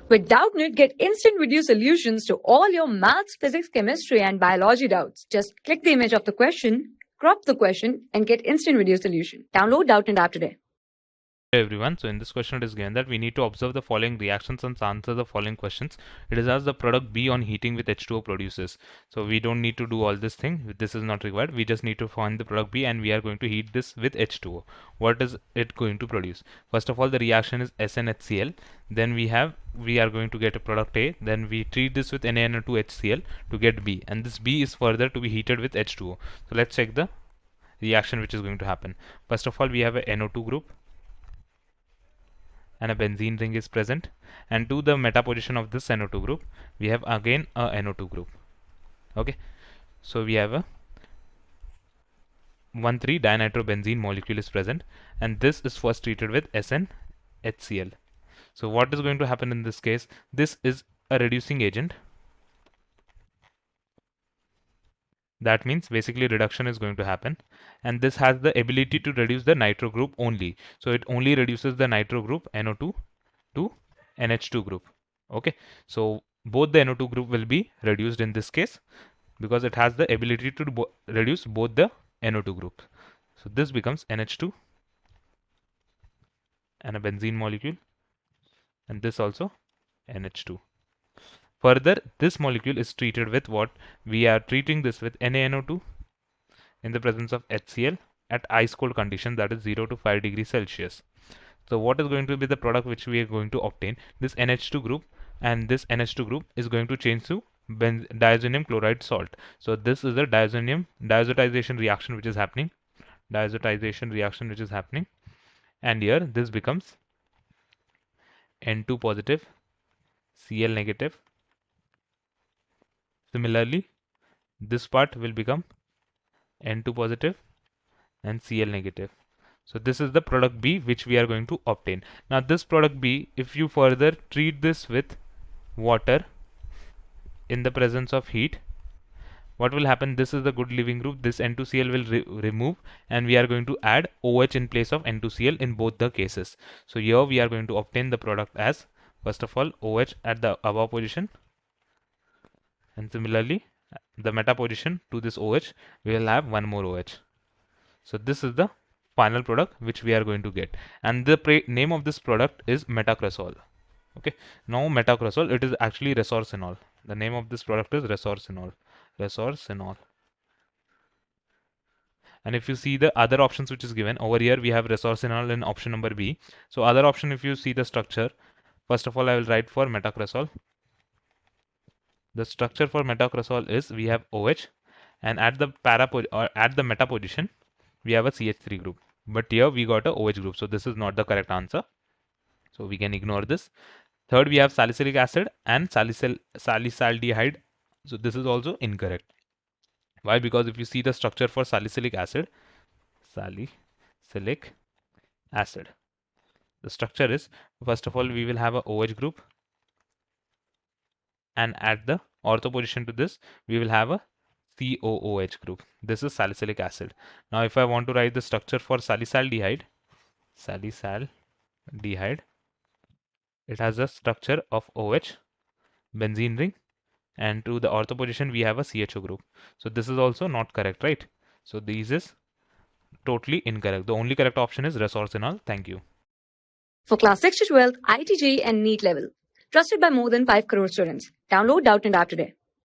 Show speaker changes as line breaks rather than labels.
With Doubtnut, get instant video solutions to all your maths, physics, chemistry, and biology doubts. Just click the image of the question, crop the question, and get instant video solution. Download Doubtnut app today.
Hey everyone, so in this question it is given that we need to observe the following reactions and answer the following questions. It is asked the product B on heating with H2O produces. So we don't need to do all this thing, this is not required. We just need to find the product B and we are going to heat this with H2O. What is it going to produce? First of all, the reaction is SnHCl. Then we are going to get a product A. Then we treat this with NaNO2HCl to get B, and this B is further to be heated with H2O. So let's check the reaction which is going to happen. First of all, we have a NO2 group and a benzene ring is present, and to the meta position of this NO2 group we have again a NO2 group. Okay, so we have a 1,3-dinitrobenzene molecule is present, and this is first treated with SnHCl. So what is going to happen in this case? This is a reducing agent. That means basically reduction is going to happen, and this has the ability to reduce the nitro group only. So it only reduces the nitro group NO2 to NH2 group. Okay, so both the NO2 group will be reduced in this case because it has the ability to reduce both the NO2 groups. So this becomes NH2 and a benzene molecule, and this also NH2. Further, this molecule is treated with what? We are treating this with NaNO2 in the presence of HCl at ice cold condition, that is 0 to 5 degrees Celsius. So what is going to be the product which we are going to obtain? This NH2 group, and this NH2 group is going to change to diazonium chloride salt. So this is the diazotization reaction which is happening. And here this becomes N2 positive, Cl negative. Similarly, this part will become N2 positive and Cl negative. So this is the product B which we are going to obtain. Now this product B, if you further treat this with water in the presence of heat, what will happen? This is the good leaving group. This N2Cl will remove, and we are going to add OH in place of N2Cl in both the cases. So here we are going to obtain the product as, first of all, OH at the above position, and similarly the meta position to this OH we will have one more OH. So this is the final product which we are going to get, and the name of this product is metacresol. Okay, now metacresol, it is actually resorcinol. The name of this product is resorcinol. And if you see the other options which is given over here, we have resorcinol in option number B. So other option, if you see the structure, first of all I will write for metacresol. The structure for metacresol is we have OH, and at the at the meta position we have a CH3 group, but here we got a OH group, so this is not the correct answer, so we can ignore this. Third, we have salicylic acid and salicylaldehyde, so this is also incorrect. Why? Because if you see the structure for salicylic acid, the structure is, first of all we will have a OH group, and at the ortho position to this we will have a COOH group. This is salicylic acid. Now if I want to write the structure for salicylaldehyde, it has a structure of OH, benzene ring, and to the ortho position we have a CHO group. So this is also not correct, right? So this is totally incorrect. The only correct option is resorcinol. Thank you.
For class 6 to 12, IIT JEE and NEET level. Trusted by more than 5 crore students. Download Doubtnut app today.